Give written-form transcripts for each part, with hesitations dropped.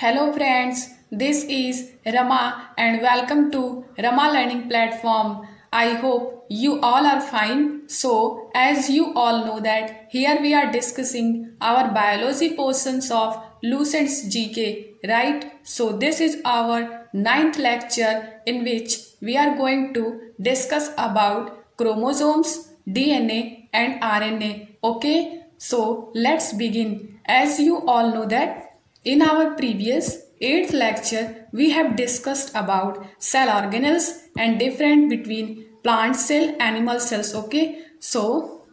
Hello friends, this is Rama and welcome to Rama Learning Platform. I hope you all are fine. So, as you all know that here we are discussing our biology portions of Lucent's GK, right? So, this is our ninth lecture in which we are going to discuss about chromosomes, DNA and RNA. Okay, so let's begin. As you all know that in our previous 8th lecture, we have discussed about cell organelles and different between plant cell, animal cells. Okay, so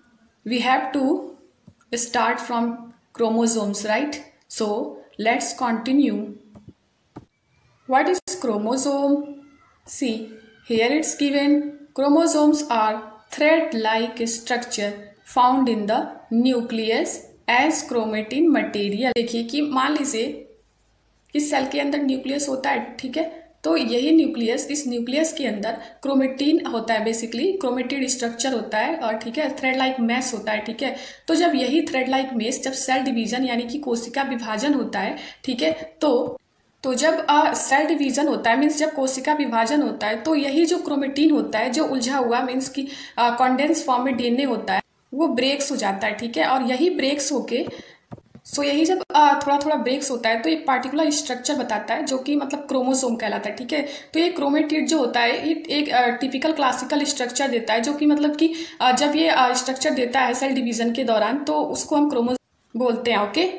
we have to start from chromosomes, right? So let's continue. What is chromosome? See, here it's given chromosomes are thread-like structure found in the nucleus as chromatin material. देखिए कि मान लीजिए कि cell के अंदर nucleus होता है, ठीक है। तो यही न्यूक्लियस, इस न्यूक्लियस के अंदर क्रोमेटिन होता है, बेसिकली क्रोमेटिड स्ट्रक्चर होता है और ठीक है थ्रेड लाइक मेश होता है, ठीक है। तो जब यही थ्रेड लाइक मेश, जब सेल डिवीजन यानी कि कोशिका विभाजन होता है, ठीक है, तो जब सेल डिवीजन होता है मीन्स जब कोशिका विभाजन होता है, तो यही जो क्रोमेटिन होता है जो उलझा हुआ मीन्स की कॉन्डेंस फॉर्म में डीएनए होता है वो ब्रेक्स हो जाता है, ठीक है। और यही ब्रेक्स होके यही जब थोड़ा थोड़ा ब्रेक्स होता है तो एक पार्टिकुलर स्ट्रक्चर बताता है जो कि मतलब क्रोमोसोम कहलाता है, ठीक है। तो ये क्रोमेटिड जो होता है ये एक टिपिकल क्लासिकल स्ट्रक्चर देता है जो कि मतलब कि जब ये स्ट्रक्चर देता है सेल डिवीजन के दौरान तो उसको हम क्रोमोसोम बोलते हैं। ओके,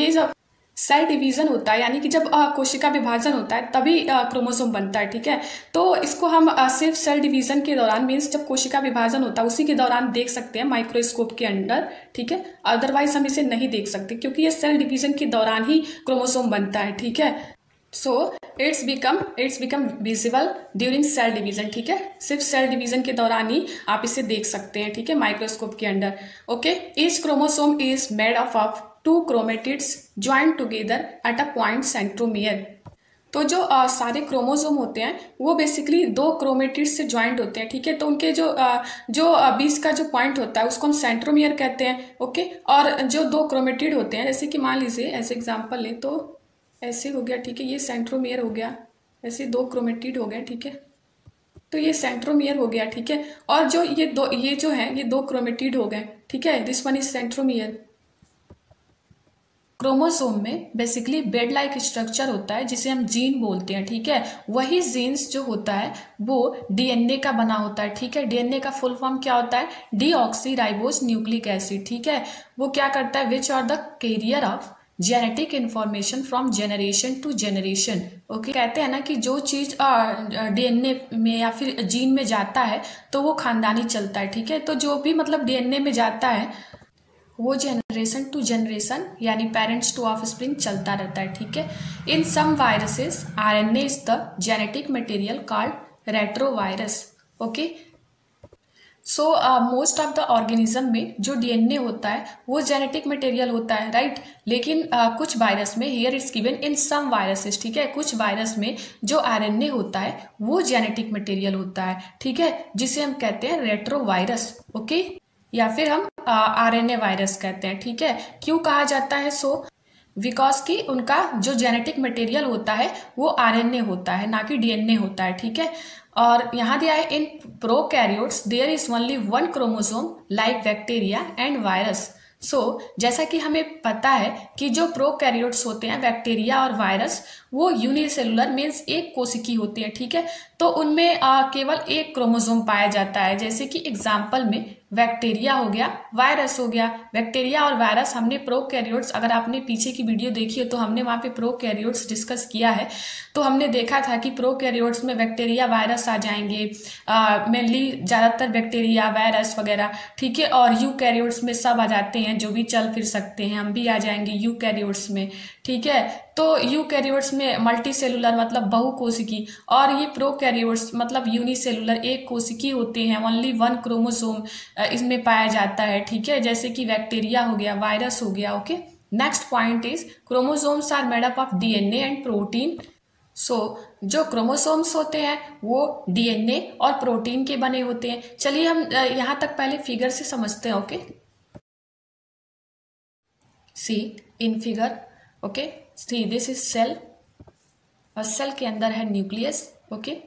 ये जब सेल डिवीजन होता है यानी कि जब कोशिका विभाजन होता है तभी क्रोमोसोम बनता है, ठीक है। तो इसको हम सिर्फ सेल डिवीजन के दौरान मीन्स जब कोशिका विभाजन होता है उसी के दौरान देख सकते हैं माइक्रोस्कोप के अंदर, ठीक है। अदरवाइज हम इसे नहीं देख सकते क्योंकि ये सेल डिवीजन के दौरान ही क्रोमोसोम बनता है, ठीक है। So its become visible during cell division, ठीक है। सिर्फ सेल डिवीजन के दौरान ही आप इसे देख सकते हैं, ठीक है, माइक्रोस्कोप के अंदर। Okay, each chromosome is made of two chromatids joint together at a point centromere. तो जो सारे क्रोमोसोम होते हैं वो बेसिकली दो क्रोमेटिड्स से ज्वाइंट होते हैं, ठीक है। तो उनके जो बीच का जो पॉइंट होता है उसको हम सेंट्रोमियर कहते हैं। ओके, और जो दो क्रोमेटिड होते हैं जैसे कि मान लीजिए ऐसे एग्जांपल लें तो ऐसे हो गया, ठीक है, ये सेंट्रोमियर हो गया, ऐसे दो क्रोमेटिड हो गए, ठीक है। तो ये सेंट्रोमियर हो गया, ठीक है। और जो ये जो है ये दो क्रोमेटिड हो गए, ठीक है, this one is centromere. Chromosome में बेसिकली बेड लाइक स्ट्रक्चर होता है जिसे हम जीन बोलते हैं, ठीक है। वही जीन्स जो होता है वो डीएनए का बना होता है, ठीक है। डीएनए का फुल फॉर्म क्या होता है? डीऑक्सीराइबोस न्यूक्लिक एसिड, ठीक है। वो क्या करता है? Which are the carrier of genetic information from generation to generation. Okay, कहते हैं ना कि जो चीज डीएनए में या फिर जीन में जाता है तो वो खानदानी चलता है, ठीक है। तो जो भी मतलब डीएनए में जाता है वो जनरेशन टू जनरेशन यानी पेरेंट्स टू ऑफस्प्रिंग चलता रहता है, ठीक है। In some viruses RNA is the genetic material called retrovirus. Okay, so most of the organism में जो डीएनए होता है वो जेनेटिक मटेरियल होता है, राइट। लेकिन कुछ वायरस में, here it's given in some viruses, ठीक है, कुछ वायरस में जो आरएनए होता है वो जेनेटिक मटेरियल होता है, ठीक है, जिसे हम कहते हैं रेट्रोवायरस। ओके, या फिर हम आरएनए वायरस कहते हैं, ठीक है। क्यों कहा जाता है? बिकॉज कि उनका जो जेनेटिक मटेरियल होता है वो आरएनए होता है ना कि डीएनए होता है, ठीक है। और यहाँ दिया है in prokaryotes there is only one chromosome like bacteria and virus. जैसा कि हमें पता है कि जो प्रोकैरियोट्स होते हैं बैक्टीरिया और वायरस वो यूनिसेलुलर मीन्स एक कोशिकी होती है, ठीक है। तो उनमें केवल एक क्रोमोसोम पाया जाता है, जैसे कि एग्जाम्पल में बैक्टीरिया हो गया, वायरस हो गया। बैक्टीरिया और वायरस हमने प्रोकैरियोट्स, अगर आपने पीछे की वीडियो देखी है तो हमने वहां पे प्रोकैरियोट्स डिस्कस किया है। तो हमने देखा था कि प्रोकैरियोट्स में बैक्टीरिया वायरस आ जाएंगे, मेनली ज्यादातर बैक्टीरिया वायरस वगैरह, ठीक है। और यूकैरियोट्स में सब आ जाते हैं जो भी चल फिर सकते हैं, हम भी आ जाएंगे यूकैरियोट्स में, ठीक है। तो यूकैरियोट्स में मल्टी सेलुलर मतलब बहुकोशिकी, और ये प्रोकैरियोट्स मतलब यूनिसेलुलर एक कोशिकी होते हैं, ओनली वन क्रोमोसोम इसमें पाया जाता है, ठीक है। जैसे कि बैक्टीरिया हो गया, वायरस हो गया। Okay, next point is chromosomes are made up of DNA and protein. जो क्रोमोसोम्स होते हैं वो डीएनए और प्रोटीन के बने होते हैं। चलिए हम यहाँ तक पहले फिगर से समझते हैं। Okay, see in figure okay, see this is cell, और सेल के अंदर है न्यूक्लियस। ओके,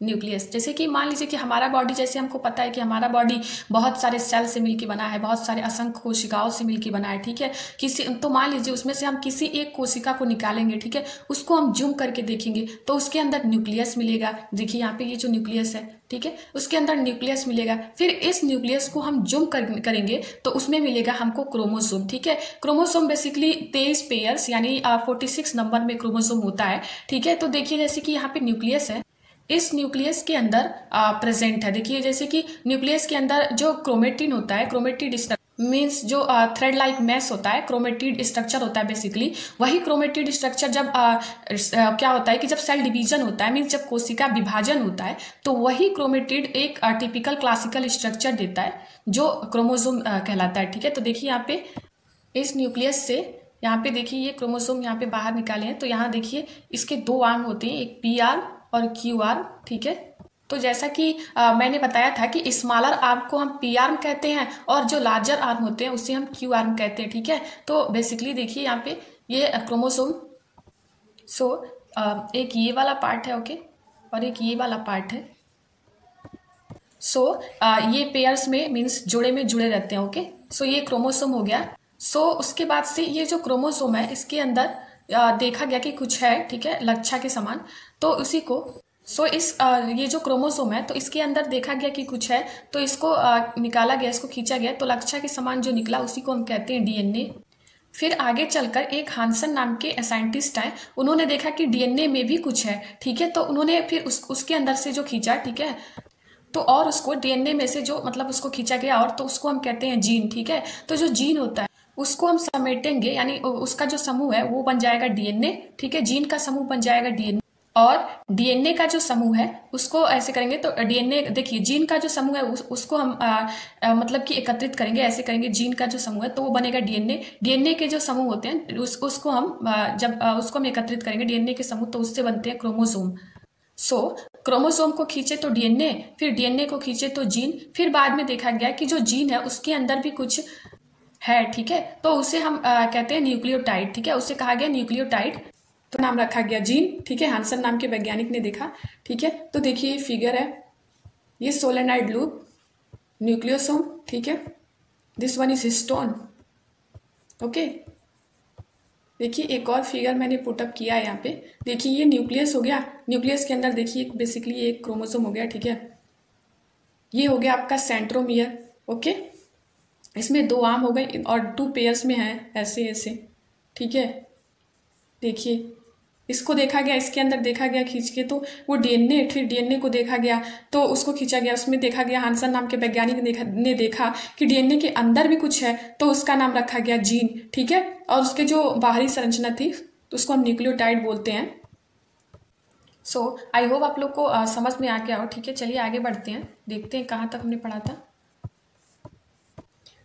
न्यूक्लियस, जैसे कि मान लीजिए कि हमारा बॉडी, जैसे हमको पता है कि हमारा बॉडी बहुत सारे सेल से मिलकर बना है, बहुत सारे असंख्य कोशिकाओं से मिलकर बना है, ठीक है। किसी, तो मान लीजिए उसमें से हम किसी एक कोशिका को निकालेंगे, ठीक है, उसको हम जूम करके देखेंगे तो उसके अंदर न्यूक्लियस मिलेगा। देखिए यहाँ पे ये जो न्यूक्लियस है, ठीक है, उसके अंदर न्यूक्लियस मिलेगा। फिर इस न्यूक्लियस को हम जूम करेंगे तो उसमें मिलेगा हमको क्रोमोसोम, ठीक है। क्रोमोसोम बेसिकली 23 पेयर्स यानी 46 नंबर में क्रोमोसोम होता है, ठीक है। तो देखिए जैसे कि यहाँ पे न्यूक्लियस है, इस न्यूक्लियस के अंदर प्रेजेंट है। देखिए जैसे कि न्यूक्लियस के अंदर जो क्रोमेटिन होता है, क्रोमेटिड मीन्स जो थ्रेड लाइक मैस होता है, क्रोमेटिड स्ट्रक्चर होता है बेसिकली। वही क्रोमेटिड स्ट्रक्चर जब क्या होता है कि जब सेल डिवीजन होता है, मीन्स जब कोशिका विभाजन होता है, तो वही क्रोमेटिड एक टिपिकल क्लासिकल स्ट्रक्चर देता है जो क्रोमोसोम कहलाता है, ठीक है। तो देखिए यहाँ पे इस न्यूक्लियस से, यहाँ पे देखिए ये क्रोमोसोम यहाँ पे बाहर निकाले हैं, तो यहाँ देखिए इसके दो आर्म होते हैं, एक पी आर्म और क्यू आर्म, ठीक है। तो जैसा कि मैंने बताया था कि स्मॉलर आर्म को हम पी आर्म कहते हैं और जो लार्जर आर्म होते हैं उसे हम क्यू आर्म कहते हैं, ठीक है। तो बेसिकली देखिए यहाँ पे ये क्रोमोसोम, सो एक ये वाला पार्ट है, ओके, और एक ये वाला पार्ट है। सो ये पेयर्स में मीन्स जोड़े में जुड़े रहते हैं, ओके। सो ये क्रोमोसोम हो गया। सो उसके बाद से ये जो क्रोमोसोम है इसके अंदर देखा गया कि कुछ है, ठीक है, लच्छा के समान। तो उसी को ये जो क्रोमोसोम है तो इसके अंदर देखा गया कि कुछ है, तो इसको निकाला गया, इसको खींचा गया, तो लच्छा के समान जो निकला उसी को हम कहते हैं डीएनए। फिर आगे चलकर एक हांसन नाम के साइंटिस्ट आए, उन्होंने देखा कि डीएनए में भी कुछ है, ठीक है। तो उन्होंने फिर उसके अंदर से जो खींचा, ठीक है, तो और उसको डीएनए में से जो मतलब उसको खींचा गया, और तो उसको हम कहते हैं जीन, ठीक है। तो जो जीन होता है उसको हम समेटेंगे, यानी उसका जो समूह है वो बन जाएगा डीएनए, ठीक है। जीन का समूह बन जाएगा डीएनए, और डीएनए का जो समूह है उसको ऐसे करेंगे तो डीएनए, देखिए जीन का जो समूह है उसको हम मतलब कि एकत्रित करेंगे, ऐसे करेंगे, जीन का जो समूह है तो वो बनेगा डीएनए। डीएनए के जो समूह होते हैं उसको हम जब उसको हम एकत्रित करेंगे डीएनए के समूह, तो उससे बनते हैं क्रोमोसोम। सो क्रोमोसोम को खींचे तो डीएनए, फिर डीएनए को खींचे तो जीन, फिर बाद में देखा गया कि जो जीन है उसके अंदर भी कुछ है, ठीक है। तो उसे हम कहते हैं न्यूक्लियोटाइड, ठीक है, उसे कहा गया न्यूक्लियोटाइड, तो नाम रखा गया जीन, ठीक है। हांसन नाम के वैज्ञानिक ने देखा, ठीक है। तो देखिए ये फिगर है, ये सोलेनॉइड लूप, न्यूक्लियोसोम, ठीक है, this one is histone, okay. देखिए एक और फिगर मैंने पुटअप किया है यहाँ पे, देखिए ये न्यूक्लियस हो गया, न्यूक्लियस के अंदर देखिए बेसिकली एक क्रोमोसोम हो गया, ठीक है। ये हो गया आपका सेंट्रोमियर, ओके। इसमें दो आर्म हो गए और 2 पेयर्स में है ऐसे ऐसे, ठीक है। देखिए इसको देखा गया, इसके अंदर देखा गया खींच के, तो वो डीएनए, फिर डीएनए को देखा गया तो उसको खींचा गया, उसमें देखा गया, हांसन नाम के वैज्ञानिक ने देखा कि डीएनए के अंदर भी कुछ है, तो उसका नाम रखा गया जीन, ठीक है। और उसके जो बाहरी संरचना थी तो उसको हम न्यूक्लियोटाइड बोलते हैं। सो आई होप आप लोग को समझ में आ गया हो, ठीक है। चलिए आगे बढ़ते हैं, देखते हैं कहाँ तक हमने पढ़ा था।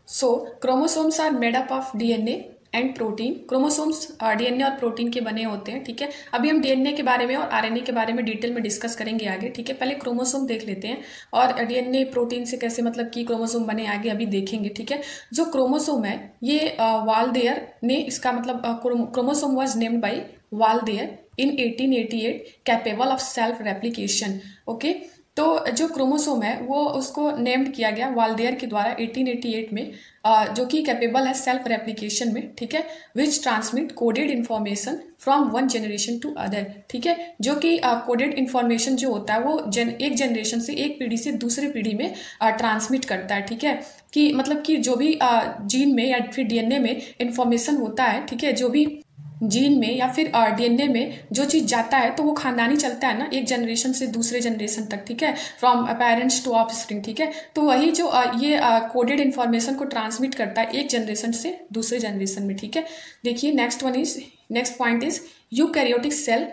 So chromosomes are made up of DNA and protein. Chromosomes DNA और प्रोटीन के बने होते हैं, ठीक है। अभी हम डीएनए के बारे में और आरएनए के बारे में डिटेल में डिस्कस करेंगे आगे, ठीक है। पहले क्रोमोसोम देख लेते हैं और डीएनए प्रोटीन से कैसे मतलब कि क्रोमोसोम बने आगे अभी देखेंगे, ठीक है। जो क्रोमोसोम है ये वाल्देयर ने इसका मतलब chromosome was named by Waldeyer in 1888 capable of self replication, okay. तो जो क्रोमोसोम है वो उसको नेम्ड किया गया वाल्देयर के द्वारा 1888 में, जो कि कैपेबल है सेल्फ रेप्लिकेशन में, ठीक है। Which transmit coded information from one generation to other, ठीक है। जो कि कोडेड इन्फॉर्मेशन जो होता है वो एक जनरेशन से, एक पीढ़ी से दूसरी पीढ़ी में ट्रांसमिट करता है, ठीक है। कि मतलब कि जो भी जीन में या फिर डीएनए में इंफॉर्मेशन होता है, ठीक है, जो भी जीन में या फिर डीएनए में जो चीज जाता है तो वो खानदानी चलता है ना, एक जनरेशन से दूसरे जनरेशन तक, ठीक है, फ्रॉम पेरेंट्स टू ऑफस्प्रिंग, ठीक है। तो वही जो ये कोडेड इन्फॉर्मेशन को ट्रांसमिट करता है एक जनरेशन से दूसरे जनरेशन में, ठीक है। देखिए next point is eukaryotic cell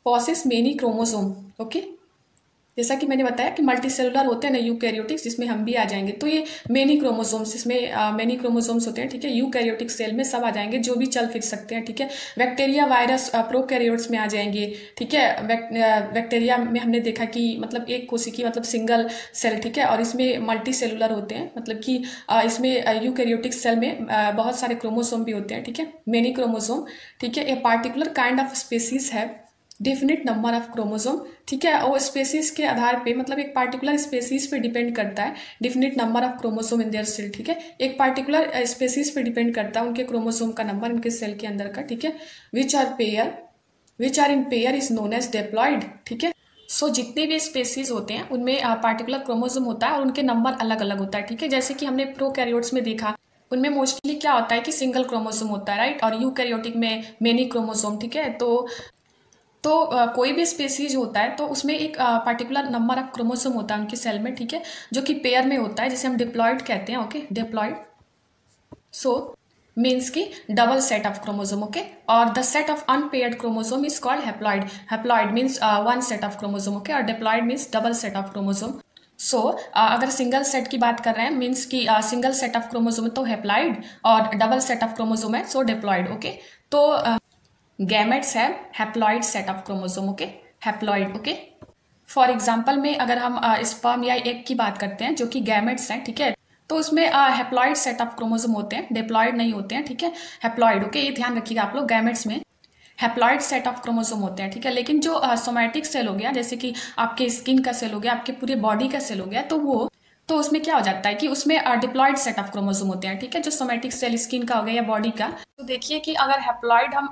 possess many chromosome, okay. जैसा कि मैंने बताया कि मल्टी सेलुलर होते हैं ना यूकैरियोटिक्स, जिसमें हम भी आ जाएंगे। तो ये मेनी क्रोमोसोम्स, इसमें मेनी क्रोमोसोम्स होते हैं, ठीक है। यूकैरियोटिक सेल में सब आ जाएंगे जो भी चल फिर सकते हैं, ठीक है। बैक्टीरिया, वायरस प्रोकैरियोट्स में आ जाएंगे, ठीक है। बैक्टीरिया में हमने देखा कि मतलब एक कोशिकी मतलब सिंगल सेल, ठीक है, और इसमें मल्टी सेलुलर होते हैं, मतलब कि इसमें यूकैरियोटिक सेल में बहुत सारे क्रोमोसोम भी होते हैं, ठीक है, मेनी क्रोमोसोम, ठीक है। A particular kind of species है डेफिनेट नंबर ऑफ क्रोमोसोम, ठीक है। और स्पेसीज के आधार पे, मतलब एक पार्टिकुलर स्पेसीज पे डिपेंड करता है definite number of chromosome in their cell, ठीक है। एक पार्टिकुलर स्पेसीज पे डिपेंड करता है उनके क्रोमोसोम का नंबर उनके सेल के अंदर का, ठीक है। Which are in pair is known as diploid, ठीक है। सो जितने भी स्पेसीज होते हैं उनमें पार्टिकुलर क्रोमोसोम होता है और उनके नंबर अलग अलग होता है, ठीक है। जैसे कि हमने प्रोकैरियोट्स में देखा, उनमें मोस्टली क्या होता है कि सिंगल क्रोमोसोम होता है, राइट, और यूकैरियोटिक में मेनी क्रोमोसोम, ठीक है। तो कोई भी स्पेसीज होता है तो उसमें एक पार्टिकुलर नंबर ऑफ क्रोमोसोम होता है उनके सेल में, ठीक है, जो कि पेयर में होता है, जिसे हम डिप्लॉयड कहते हैं, ओके, डिप्लॉयड। सो मीन्स की double set of chromosome, okay. और the set of unpaired chromosome is called haploid. Haploid means one set of chromosome, okay, और diploid means double set of chromosome. So अगर single set की बात कर रहे हैं, means की सिंगल सेट ऑफ क्रोमोसोम तो हैप्लॉयड, और डबल सेट ऑफ क्रोमोसोम है सो डिप्लॉयड, ओके। तो gametes have haploid set of chromosome, okay, haploid, okay. For example में अगर हम स्पर्म या एग की बात करते हैं जो कि गैमेट्स हैं, ठीक है, तो उसमें हैप्लॉइड सेट ऑफ क्रोमोसोम होते हैं, डिप्लॉयड नहीं होते हैं, ठीक है, हैप्लॉइड, ओके। ये ध्यान रखिएगा आप लोग, गैमेट्स में हैप्लॉइड सेट ऑफ क्रोमोसोम होते हैं, ठीक है। लेकिन जो सोमैटिक सेल हो गया, जैसे कि आपके स्किन का सेल हो गया, आपके पूरे बॉडी का सेल हो गया, तो उसमें क्या हो जाता है कि उसमें डिप्लॉयड सेट ऑफ क्रोमोसोम होते हैं, ठीक है, जो सोमैटिक सेल स्किन का हो गया या बॉडी का। तो देखिए कि अगर हैप्लॉइड हम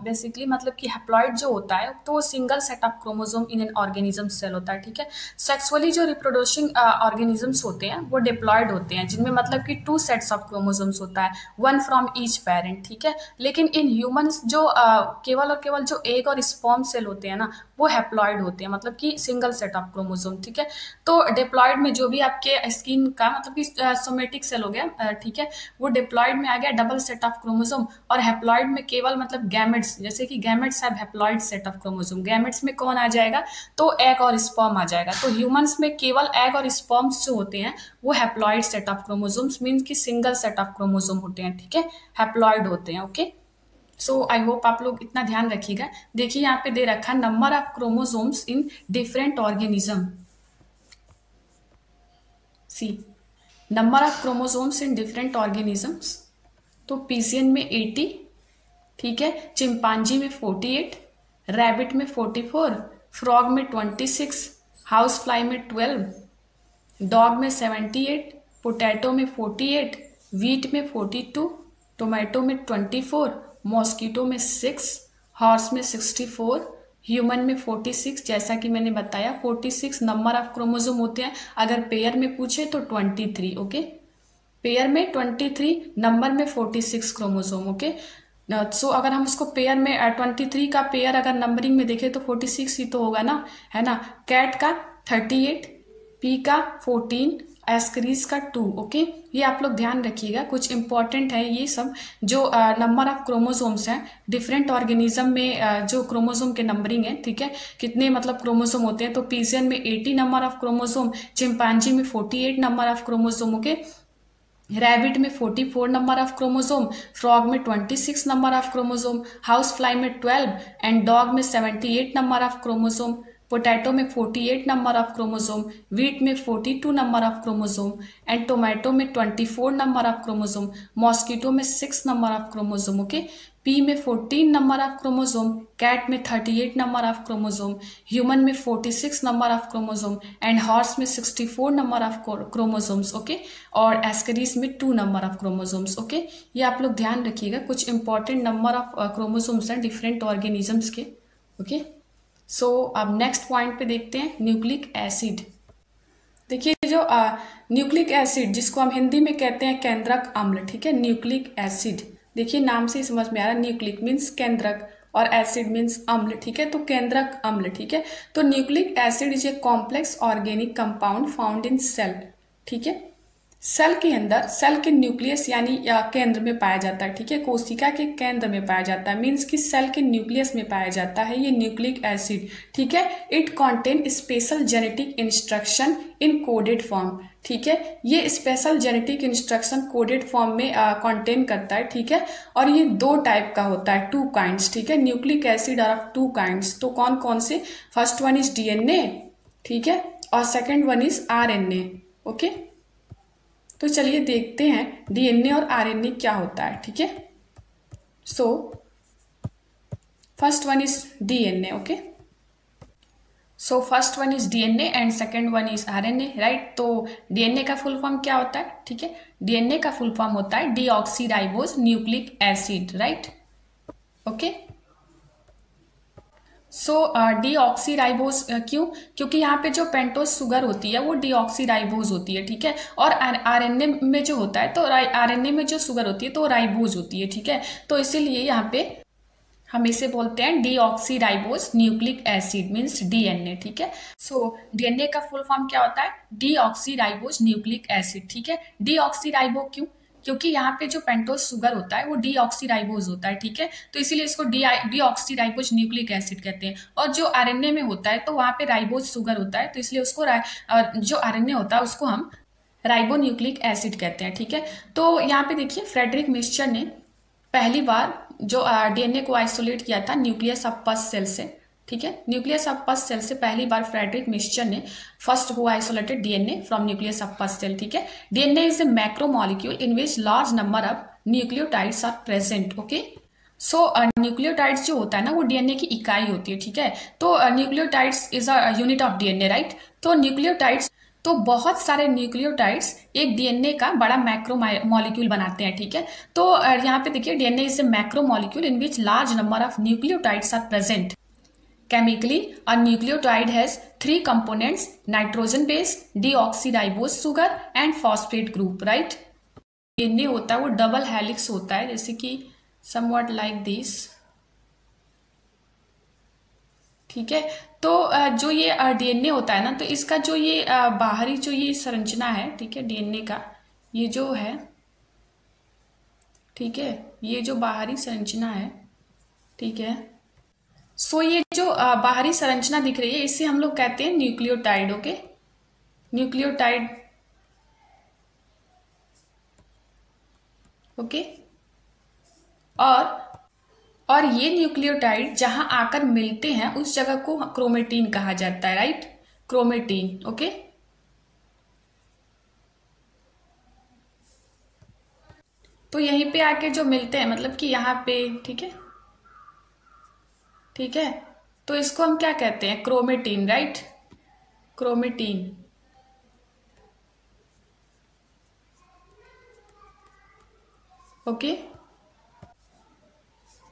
बेसिकली मतलब कि हैप्लॉइड जो होता है तो single set of chromosome in an organism cell होता है, ठीक है। सेक्सुअली जो रिप्रोड्यूसिंग ऑर्गेनिजम्स होते हैं वो डिप्लॉयड होते हैं, जिनमें मतलब कि 2 सेट्स ऑफ क्रोमोसोम्स होता है, 1 फ्रॉम ईच पेरेंट, ठीक है। लेकिन इन ह्यूमंस जो केवल और केवल जो एग और स्पर्म सेल होते हैं ना, वो हैप्लॉइड होते हैं, मतलब कि सिंगल सेट ऑफ क्रोमोसोम, ठीक है। तो डिप्लॉयड में जो भी आपके स्किन का मतलब कि सोमेटिक सेल हो गया, ठीक है, वो डिप्लॉयड में आ गया डबल सेट ऑफ क्रोमोसोम, और हैप्लॉइड में केवल मतलब गैमेट्स, जैसे कि gametes have haploid set of chromosome, gametes में कौन आ जाएगा तो एग और स्पर्म आ जाएगा। तो ह्यूमंस में केवल एग और स्पर्म्स जो होते हैं वो haploid set of chromosomes means कि सिंगल सेट ऑफ क्रोमोसोम होते हैं, ठीक है, हैप्लॉइड होते हैं, ओके। सो आई होप आप लोग इतना ध्यान रखिएगा। देखिए यहाँ पे दे रखा है number of chromosomes in different organism, see number of chromosomes in different organisms. तो पीसियन में 80, ठीक है, चिंपांजी में 48, रैबिट में 44, फ्रॉग में 26, हाउस फ्लाई में 12, डॉग में 78, पोटैटो में 48, वीट में 42, टोमेटो में 24, मॉस्किटो में 6, हॉर्स में 64, ह्यूमन में 46। जैसा कि मैंने बताया 46 नंबर ऑफ क्रोमोसोम होते हैं, अगर पेयर में पूछे तो 23, ओके, पेयर में 23, नंबर में 46 क्रोमोसोम, ओके। सो अगर हम उसको पेयर में 23 का पेयर अगर नंबरिंग में देखें तो 46 ही तो होगा ना, है ना। कैट का 38, पी का 14, एस्करीज का 2, ओके। ये आप लोग ध्यान रखिएगा, कुछ इंपॉर्टेंट है ये सब जो नंबर ऑफ क्रोमोसोम्स हैं डिफरेंट ऑर्गेनिज्म में, जो क्रोमोसोम के नंबरिंग है, ठीक है, कितने मतलब क्रोमोसोम होते हैं। तो पीजियन में 80 नंबर ऑफ क्रोमोसोम, चिंपांजी में 48 number of chromosome, okay, rabbit में 44 नंबर ऑफ क्रोमोसोम, फ्रॉग में 26 number of chromosome, house fly में 12 एंड डॉग में 78 नंबर ऑफ क्रोमोसोम, पोटैटो में 48 नंबर ऑफ क्रोमोसोम, वीट में 42 number of chromosome and tomato में 24 number of chromosome, mosquito में 6 number of chromosome, okay. P में 14 number of chromosome, cat में 38 number of chromosome, human में 46 number of chromosome and horse में 64 number of chromosomes, okay, और एस्करीज में 2 number of chromosomes, okay. ये आप लोग ध्यान रखिएगा, कुछ इंपॉर्टेंट नंबर ऑफ क्रोमोसोम्स हैं डिफरेंट ऑर्गेनिजम्स के, ओके। सो अब नेक्स्ट पॉइंट पे देखते हैं न्यूक्लिक एसिड। देखिए जो न्यूक्लिक एसिड जिसको हम हिंदी में कहते हैं केंद्रक अम्ल, ठीक है, न्यूक्लिक एसिड, देखिए नाम से ही समझ में आ रहा है, न्यूक्लिक मीन्स केंद्रक और एसिड मीन्स अम्ल, ठीक है, तो केंद्रक अम्ल, ठीक है। तो nucleic acid is a complex organic compound found in cell, ठीक है, सेल के अंदर, सेल के न्यूक्लियस यानी या केंद्र में पाया जाता है, ठीक है, कोशिका के केंद्र में पाया जाता है, मीन्स कि सेल के न्यूक्लियस में पाया जाता है ये न्यूक्लिक एसिड, ठीक है। It contain special genetic instruction in coded form, ठीक है, ये special genetic instruction coded form में कंटेन करता है, ठीक है। और ये दो टाइप का होता है, 2 काइंड्स, ठीक है, nucleic acid are of 2 kinds. तो कौन कौन से? फर्स्ट वन इज डीएनए, ठीक है, और second one is RNA, okay. तो चलिए देखते हैं डीएनए और आरएनए क्या होता है, ठीक है। So first one is DNA, okay. So first one is DNA and second one is RNA, right. तो डीएनए का फुल फॉर्म क्या होता है, ठीक है, डीएनए का फुल फॉर्म होता है deoxyribose nucleic acid, right, okay. So deoxyribose क्यों? क्योंकि यहाँ पे जो पेंटोज शुगर होती है वो डीऑक्सीराइबोज होती है, ठीक है, और आरएनए में जो होता है, तो आरएनए में जो शुगर होती है तो राइबोज होती है, ठीक है। तो इसीलिए यहाँ पे हम इसे बोलते हैं deoxyribose nucleic acid, means DNA, ठीक है। सो डीएनए का फुल फॉर्म क्या होता है? डीऑक्सीराइबोज न्यूक्लिक एसिड, ठीक है। डीऑक्सीराइबो क्यों? क्योंकि यहाँ पे जो पेंटोज शुगर होता है वो डीऑक्सीराइबोज होता है, ठीक है, तो इसीलिए इसको डीऑक्सीराइबोज न्यूक्लिक एसिड कहते हैं। और जो आरएनए में होता है तो वहाँ पे राइबोज शुगर होता है, तो इसलिए उसको जो आरएनए होता है उसको हम राइबोन्यूक्लिक एसिड कहते हैं, ठीक है। तो यहाँ पे देखिए फ्रेडरिक मिस्चर ने पहली बार जो डीएनए को आइसोलेट किया था न्यूक्लियस ऑफ पस सेल से, ठीक है, न्यूक्लियस ऑफ पस सेल से पहली बार फ्रेडरिक मिस्चर ने फर्स्ट वो isolated DNA from nucleus of pus cell, ठीक है। DNA is a macromolecule in which large number of nucleotides are present, okay. So nucleotides जो होता है ना वो डीएनए की इकाई होती है, ठीक है। तो nucleotides is a unit of DNA, right. तो न्यूक्लियोटाइड्स, तो बहुत सारे न्यूक्लियोटाइड्स एक डीएनए का बड़ा मैक्रो मॉलिक्यूल बनाते हैं, ठीक है। तो यहाँ पे देखिए DNA is a macromolecule in which large number of nucleotides are present. Chemically, a nucleotide has 3 components: nitrogen base, deoxyribose sugar and phosphate group, right? DNA होता है वो डबल हेलिक्स होता है, जैसे कि somewhat like this, ठीक है। तो जो ये डीएनए होता है ना, तो इसका जो ये बाहरी जो ये संरचना है, ठीक है, डीएनए का ये जो है, ठीक है, ये जो बाहरी संरचना है, ठीक है। सो ये जो बाहरी संरचना दिख रही है इसे हम लोग कहते हैं न्यूक्लियोटाइड, ओके, न्यूक्लियोटाइड, ओके। और ये न्यूक्लियोटाइड जहां आकर मिलते हैं उस जगह को क्रोमेटीन कहा जाता है, राइट, क्रोमेटीन, ओके। तो यहीं पे आके जो मिलते हैं, मतलब कि यहाँ पे, ठीक है, ठीक है, तो इसको हम क्या कहते हैं? Chromatin, right, chromatin, okay.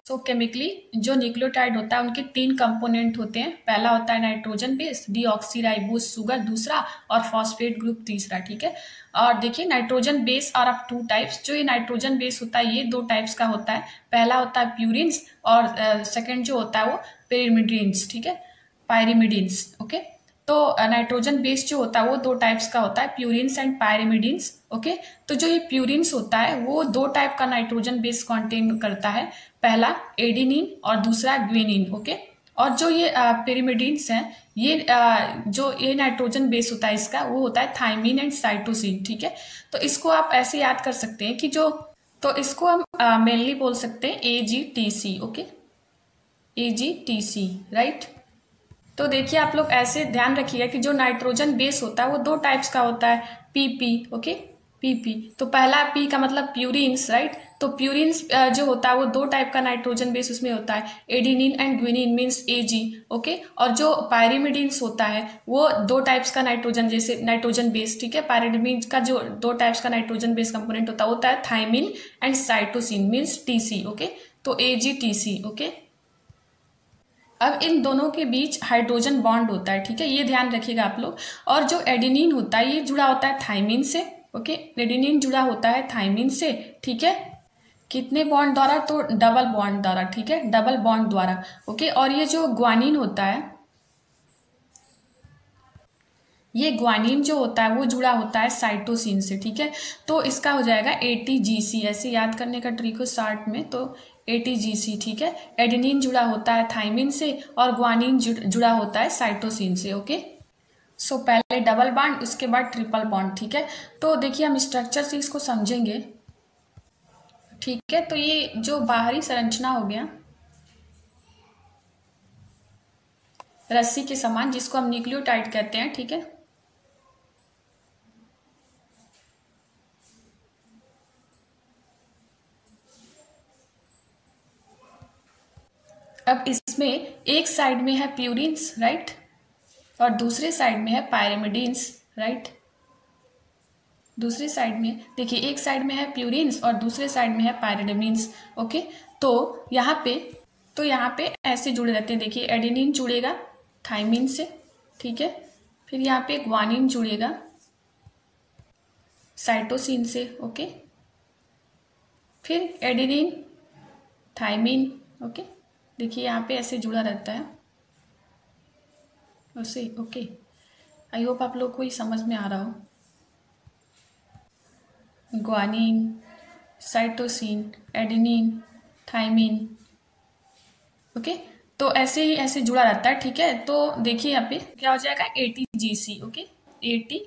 So chemically जो न्यूक्लियोटाइड होता है उनके 3 कंपोनेंट होते हैं, पहला होता है नाइट्रोजन बेस, डीऑक्सीराइबोज शुगर दूसरा, और फॉस्फेट ग्रुप तीसरा, ठीक है। और देखिए nitrogen base are of 2 types. जो ये नाइट्रोजन बेस होता है ये 2 टाइप्स का होता है, पहला होता है प्यूरिन्स और सेकेंड जो होता है वो पेरिमिडिन्स, ठीक है, पायरिमिडिन्स, ओके। तो नाइट्रोजन बेस जो होता है वो 2 टाइप्स का होता है, प्यूरिन्स एंड पायरिमिडिन्स, ओके। तो जो ये प्यूरिन्स होता है वो 2 टाइप का नाइट्रोजन बेस कंटेन करता है, पहला एडिनिन और दूसरा ग्वेनिन, ओके। और जो ये पेरिमिडिन्स हैं ये जो ये नाइट्रोजन बेस होता है इसका वो होता है थाइमिन एंड साइटोसिन, ठीक है। तो इसको आप ऐसे याद कर सकते हैं कि जो, तो इसको हम मेनली बोल सकते हैं AGTC, ओके, AGTC, राइट। तो देखिए आप लोग ऐसे ध्यान रखिएगा कि जो नाइट्रोजन बेस होता है वो 2 टाइप्स का होता है, PP, ओके, PP। तो पहला P का मतलब प्यूरिन्स, राइट। तो प्यूरिन्स जो होता है वो 2 टाइप का नाइट्रोजन बेस उसमें होता है, adenine and guanine means AG, okay. और जो पायरिमिडिन्स होता है वो 2 टाइप्स का नाइट्रोजन, जैसे नाइट्रोजन बेस, ठीक है, पायरिमिडिन का जो 2 टाइप्स का नाइट्रोजन बेस कंपोनेंट होता है thymine and cytosine means TC, okay. तो AGTC, ओके। अब इन दोनों के बीच हाइड्रोजन बॉन्ड होता है, ठीक है, ये ध्यान रखिएगा आप लोग। और जो एडेनिन होता है ये जुड़ा होता है थाइमिन से, ओके, एडेनिन जुड़ा होता है थाइमिन से, ठीक है। कितने बॉन्ड द्वारा? तो डबल बॉन्ड द्वारा, ठीक है, डबल बॉन्ड द्वारा, ओके। और ये जो ग्वानिन होता है, ये ग्वानिन जो होता है वो जुड़ा होता है साइटोसिन से, ठीक है। तो इसका हो जाएगा ATGC, ऐसे याद करने का ट्रिक हो शॉर्ट में, तो ATGC, ठीक है। एडेनिन जुड़ा होता है थाइमिन से और ग्वानिन जुड़ा होता है साइटोसिन से, ओके। सो पहले डबल बॉन्ड, उसके बाद ट्रिपल बॉन्ड, ठीक है। तो देखिए हम स्ट्रक्चर से इसको समझेंगे, ठीक है। तो ये जो बाहरी संरचना हो गया रस्सी के समान, जिसको हम न्यूक्लियोटाइड कहते हैं, ठीक है। अब इसमें एक साइड में है प्यूरिन्स, राइट, और दूसरे साइड में है पायरिमिडीन्स, राइट। दूसरी साइड में देखिए, एक साइड में है प्यूरिन्स और दूसरे साइड में है पायरिमिडीन्स, ओके। तो यहाँ पे ऐसे जुड़े रहते हैं, देखिए एडेनिन जुड़ेगा थाइमिन से, ठीक है। फिर यहाँ पे ग्वानिन जुड़ेगा साइटोसिन से, ओके। फिर एडेनिन थाइमिन, ओके। देखिए यहाँ पे ऐसे जुड़ा रहता है वैसे, ओके। आई होप आप लोग को ये समझ में आ रहा हो। Guanine, cytosine, adenine, thymine, okay. तो ऐसे ही ऐसे जुड़ा रहता है, ठीक है। तो देखिए यहाँ पे क्या हो जाएगा, ATGC, ओके। AT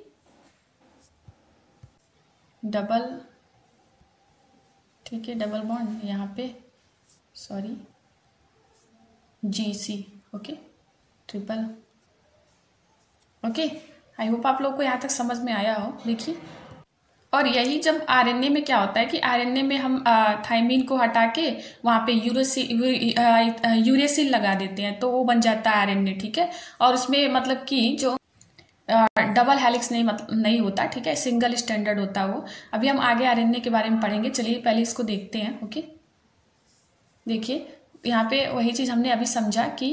डबल, ठीक है, डबल बॉन्ड यहाँ पे, sorry, GC, okay, triple, okay. I hope आप लोग को यहाँ तक समझ में आया हो। देखिए, और यही जब RNA में क्या होता है कि RNA में हम थाइमिन को हटा के वहाँ पे यूरेसिल लगा देते हैं, तो वो बन जाता है RNA, ठीक है। और उसमें मतलब कि जो डबल हेलिक्स नहीं होता, ठीक है, सिंगल स्टैंडर्ड होता है वो। अभी हम आगे RNA के बारे में पढ़ेंगे, चलिए पहले इसको देखते हैं, ओके। देखिए यहाँ पे वही चीज़ हमने अभी समझा कि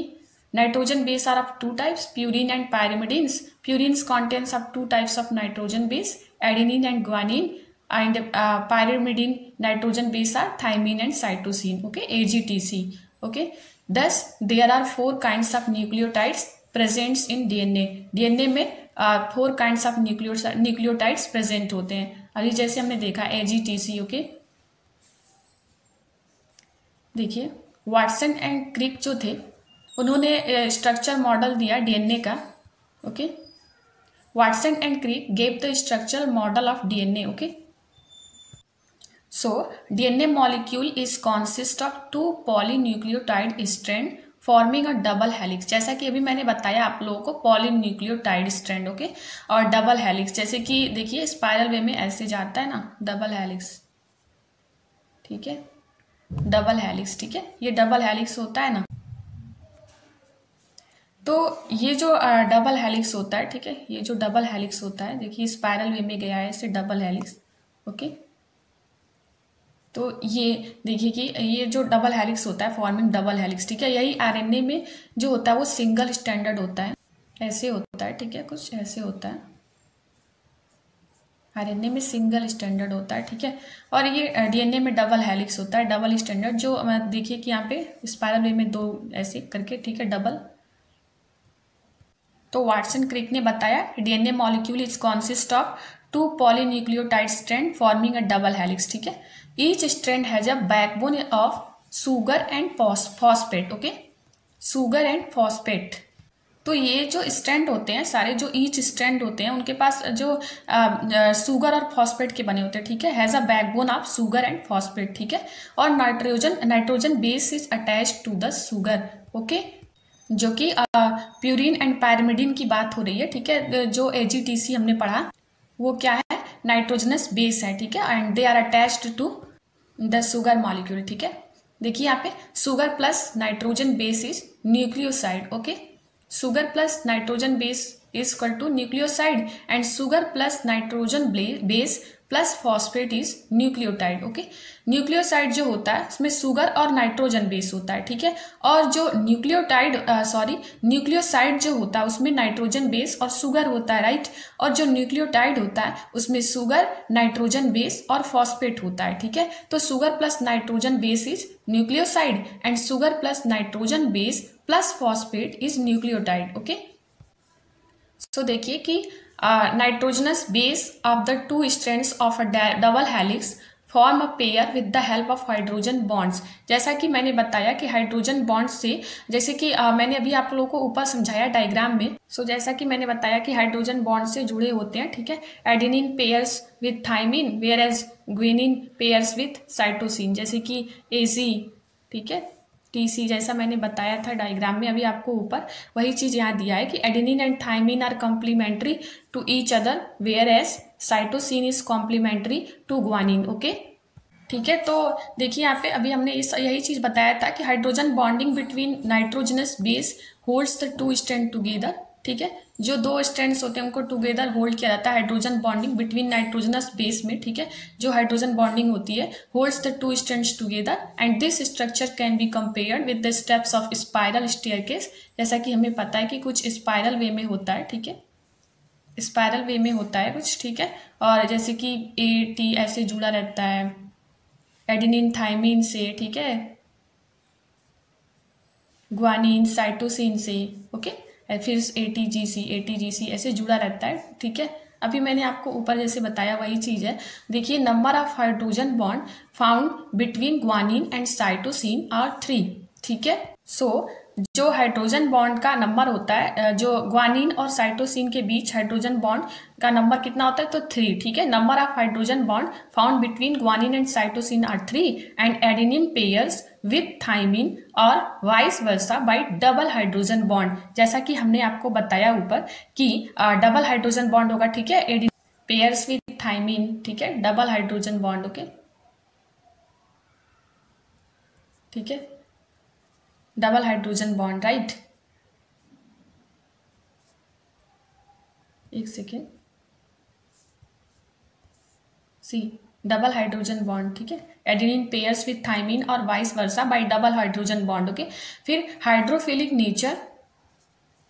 nitrogen base are of two types, purine and pyrimidines. Purines contains of two types of nitrogen base, adenine and guanine, and pyrimidine nitrogen base are thymine and cytosine, okay, AGTC, okay. Thus there are four kinds of nucleotides presents in DNA. DNA में four kinds of nucleotides present होते हैं, अभी जैसे हमने देखा AGTC, okay. देखिए Watson and Crick जो थे, उन्होंने स्ट्रक्चर मॉडल दिया DNA का, okay. Watson and Crick gave the structural model of DNA, okay. So DNA molecule is consist of two polynucleotide strand forming a double helix, जैसा कि अभी मैंने बताया आप लोगों को, पॉलीन्यूक्लियोटाइड स्ट्रैंड, ओके, और डबल हेलिक्स, जैसे कि देखिए स्पाइरल वे में ऐसे जाता है ना, डबल हेलिक्स, ठीक है, डबल हेलिक्स, ठीक है, ये डबल हेलिक्स होता है ना। तो ये जो डबल हेलिक्स होता है, ठीक है, ये जो डबल हेलिक्स होता है, देखिए स्पाइरल वे में गया है इसे डबल हेलिक्स, ओके। तो ये देखिए कि ये जो डबल हेलिक्स होता है, फॉर्मिंग डबल हेलिक्स, ठीक है। यही RNA में जो होता है वो सिंगल स्टैंडर्ड होता है, ऐसे होता है, ठीक है, कुछ ऐसे होता है, RNA में सिंगल स्टैंडर्ड होता है, ठीक है। और ये DNA में डबल हेलिक्स होता है, डबल स्टैंडर्ड, जो देखिए कि यहाँ पे स्पाइरल वे में दो ऐसे करके, ठीक है, डबल। तो वाटसन क्रिक ने बताया DNA molecule is consist of two polynucleotide strand forming a double helix, ठीक है। Each strand has a backbone of sugar and phosphate, okay, sugar and phosphate. तो ये जो स्ट्रैंड होते हैं सारे, जो ईच स्ट्रैंड होते हैं, उनके पास जो सुगर और फॉस्फेट के बने होते हैं, ठीक है, has a backbone of sugar and phosphate, ठीक है। और nitrogen base is attached to the sugar, okay, जो कि प्यूरिन एंड पायरिमिडीन की बात हो रही है, ठीक है। जो AGTC हमने पढ़ा वो क्या है, नाइट्रोजनस बेस है, ठीक है, and they are attached to the sugar molecule, ठीक है। देखिए यहाँ पे sugar plus nitrogen base is nucleoside, okay. Sugar plus nitrogen base is equal to nucleoside and sugar plus nitrogen base plus phosphate is nucleotide, okay. Nucleoside जो होता है उसमें sugar और नाइट्रोजन बेस होता है, ठीक है। और जो न्यूक्लियोसाइड जो होता है उसमें नाइट्रोजन बेस और सुगर होता है, राइट। और जो न्यूक्लियोटाइड होता है उसमें सुगर, नाइट्रोजन बेस और फॉस्फेट होता है, ठीक है। तो sugar plus nitrogen base is nucleoside and sugar plus nitrogen base plus phosphate is nucleotide, okay. So देखिए कि nitrogenous base of the two strands of a double helix form a pair with the help of hydrogen bonds. जैसा कि मैंने बताया कि hydrogen bonds से, जैसे कि मैंने अभी आप लोगों को ऊपर समझाया डायग्राम में। सो जैसा कि मैंने बताया कि हाइड्रोजन बॉन्ड से जुड़े होते हैं, ठीक है, adenine pairs with thymine whereas guanine pairs with cytosine, जैसे कि एजी, ठीक है, टीसी, जैसा मैंने बताया था डायग्राम में अभी आपको ऊपर, वही चीज यहाँ दिया है कि adenine and thymine are complementary to each other whereas cytosine is complementary to guanine. Okay, ठीक है। तो देखिए यहाँ पे अभी हमने यही चीज बताया था कि hydrogen bonding between nitrogenous base holds the two strand together, ठीक है, जो दो स्ट्रैंड्स होते हैं उनको टुगेदर होल्ड किया जाता है hydrogen bonding between nitrogenous base में, ठीक है, जो हाइड्रोजन बॉन्डिंग होती है holds the two strands together and this structure can be compared with the steps of spiral staircase. जैसा कि हमें पता है कि कुछ स्पाइरल वे में होता है, ठीक है, स्पाइरल वे में होता है कुछ, ठीक है, और जैसे कि ए टी ऐसे जुड़ा रहता है एडेनिन थाइमिन से, ठीक है, ग्वानिन साइटोसिन से, ओके, फिर एटीजीसी ऐसे जुड़ा रहता है, ठीक है। अभी मैंने आपको ऊपर जैसे बताया वही चीज है। देखिए number of hydrogen bond found between guanine and cytosine are 3, ठीक है। सो जो हाइड्रोजन बॉन्ड का नंबर होता है, जो ग्वानिन और साइटोसिन के बीच हाइड्रोजन बॉन्ड का नंबर कितना होता है, तो 3, ठीक है। Number of hydrogen bond found between guanine and cytosine are 3 and adenine pairs with thymine और vice versa by double hydrogen bond. जैसा कि हमने आपको बताया ऊपर कि डबल हाइड्रोजन बॉन्ड होगा, ठीक है, एडेनिन पेयर्स विथ थाइमिन, ठीक है, डबल हाइड्रोजन बॉन्ड, ओके, ठीक है, डबल हाइड्रोजन बॉन्ड, राइट। एक second, see double hydrogen bond, ठीक है, एडेनिन पेयर्स विथ थाइमिन और vice versa by double hydrogen bond, okay. फिर hydrophilic nature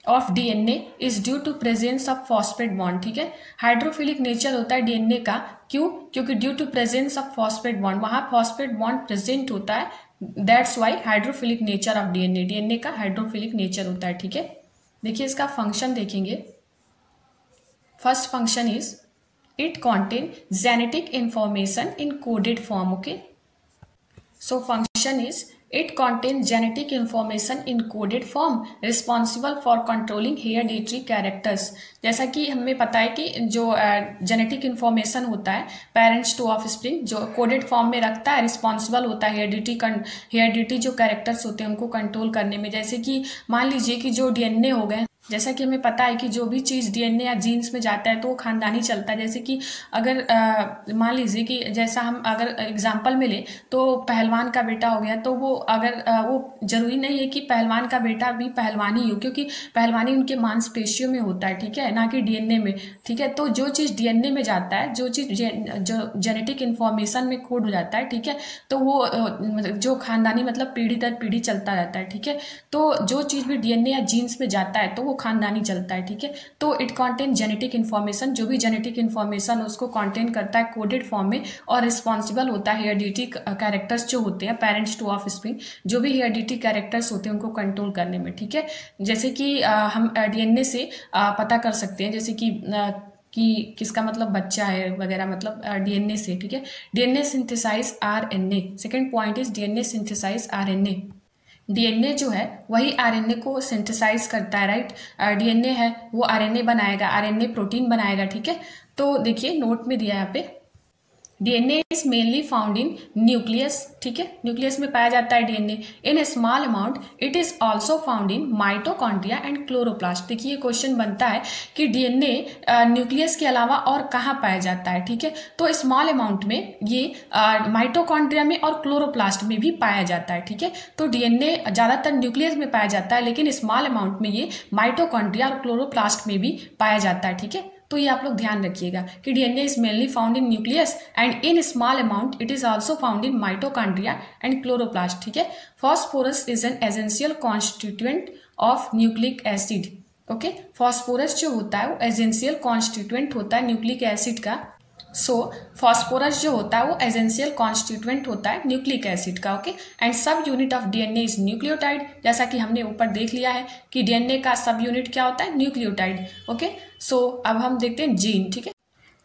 of DNA is due to presence of phosphate bond, ठीक है। Hydrophilic nature होता है DNA का, क्यों, क्योंकि due to presence of phosphate bond, वहां फॉस्फेट बॉन्ड प्रेजेंट होता है, that's why hydrophilic nature of DNA, DNA का हाइड्रोफिलिक नेचर होता है, ठीक है। देखिए इसका फंक्शन देखेंगे। First function is it contain genetic information in coded form, okay. So function is it contains genetic information in coded form responsible for controlling hereditary characters। जैसा कि हमें पता है कि जो जेनेटिक इंफॉर्मेशन होता है पेरेंट्स टू ऑफस्प्रिंग, जो कोडेड फॉर्म में रखता है, रिस्पॉन्सिबल होता है हेरेडिटी जो कैरेक्टर्स होते हैं उनको कंट्रोल करने में। जैसे कि मान लीजिए कि जो डीएनए हो गए, जैसा कि हमें पता है कि जो भी चीज़ डीएनए या जीन्स में जाता है तो वो खानदानी चलता है। जैसे कि अगर मान लीजिए कि जैसा हम अगर एग्जाम्पल में ले तो पहलवान का बेटा हो गया, तो वो अगर वो जरूरी नहीं है कि पहलवान का बेटा भी पहलवानी हो, क्योंकि पहलवानी उनके मांसपेशियों में होता है, ठीक है, ना कि डीएनए में, ठीक है। तो जो चीज़ डीएनए में जाता है, जो चीज़ जो जेनेटिक इन्फॉर्मेशन में कोड हो जाता है, ठीक है, तो वो जो खानदानी मतलब पीढ़ी दर पीढ़ी चलता रहता है, ठीक है। तो जो चीज़ भी डीएनए या जीन्स में जाता है तो वो खानदानी चलता है, ठीक है। तो इट कॉन्टेन जेनेटिक इन्फॉर्मेशन, जो भी जेनेटिक इन्फॉर्मेशन उसको कॉन्टेन करता है कोडेड फॉर्म में, और रिस्पॉन्सिबल होता है हेरेडिटी कैरेक्टर्स जो होते हैं पेरेंट्स टू ऑफस्प्रिंग, जो भी हेरेडिटी कैरेक्टर्स होते हैं उनको कंट्रोल करने में, ठीक है। जैसे कि हम डीएनए से पता कर सकते हैं, जैसे कि किसका मतलब बच्चा है वगैरह, मतलब डीएनए से, ठीक है। DNA synthesize RNA, second point is DNA synthesize RNA. DNA जो है वही आरएनए को सिंथेसाइज करता है, राइट। डीएनए है वो आरएनए बनाएगा, आरएनए प्रोटीन बनाएगा, ठीक है। तो देखिए नोट में दिया है यहाँ पे, DNA is mainly found in nucleus, ठीक है, न्यूक्लियस में पाया जाता है DNA. In A small amount it is also found in mitochondria and chloroplast. देखिए क्वेश्चन बनता है कि डीएनए न्यूक्लियस के अलावा और कहाँ पाया जाता है, ठीक है। तो स्मॉल अमाउंट में ये माइटोकॉन्ड्रिया में और क्लोरोप्लास्ट में भी पाया जाता है, ठीक है। तो डीएनए ज्यादातर न्यूक्लियस में पाया जाता है, लेकिन स्मॉल अमाउंट में ये माइटोकॉन्ड्रिया और क्लोरोप्लास्ट में भी पाया जाता है, ठीक है। तो ये आप लोग ध्यान रखिएगा कि DNA is mainly found in nucleus and in small amount it is also found in mitochondria and chloroplast, ठीक है। Phosphorus is an essential constituent of nucleic acid, okay. Phosphorus जो होता है वो एसेंशियल कॉन्स्टिट्यूएंट होता है न्यूक्लिक एसिड का। सो phosphorus जो होता है वो एसेंशियल कॉन्स्टिट्यूएंट होता है न्यूक्लिक एसिड का, ओके। एंड सब unit of DNA is nucleotide, जैसा कि हमने ऊपर देख लिया है कि डीएनए का सब यूनिट क्या होता है, न्यूक्लियोटाइड, ओके। सो अब हम देखते हैं जीन, ठीक है।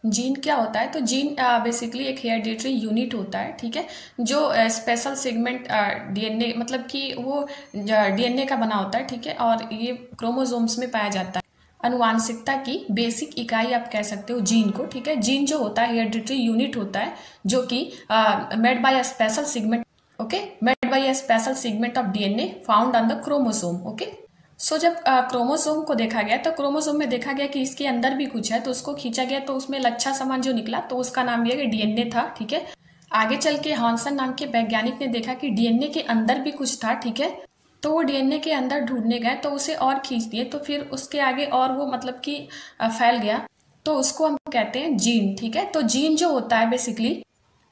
जीन क्या होता है, तो जीन बेसिकली एक हेरिडिटरी यूनिट होता है, ठीक है, जो स्पेशल सेगमेंट डीएनए मतलब कि वो डीएनए का बना होता है, ठीक है, और ये क्रोमोसोम्स में पाया जाता है। अनुवांशिकता की बेसिक इकाई आप कह सकते हो जीन को, ठीक है। जीन जो होता है हेरिडिटरी यूनिट होता है जो कि made by a special segment, okay, made by a special segment of DNA found on the chromosome, okay. So जब क्रोमोसोम को देखा गया तो क्रोमोसोम में देखा गया कि इसके अंदर भी कुछ है, तो उसको खींचा गया तो उसमें लच्छा सामान जो निकला तो उसका नाम दिया गया डीएनए था, ठीक है। आगे चल के हॉन्सन नाम के वैज्ञानिक ने देखा कि डीएनए के अंदर भी कुछ था, ठीक है, तो वो डीएनए के अंदर ढूंढने गए तो उसे और खींच दिए, तो फिर उसके आगे और वो मतलब कि फैल गया, तो उसको हम कहते हैं जीन, ठीक है। तो जीन जो होता है बेसिकली,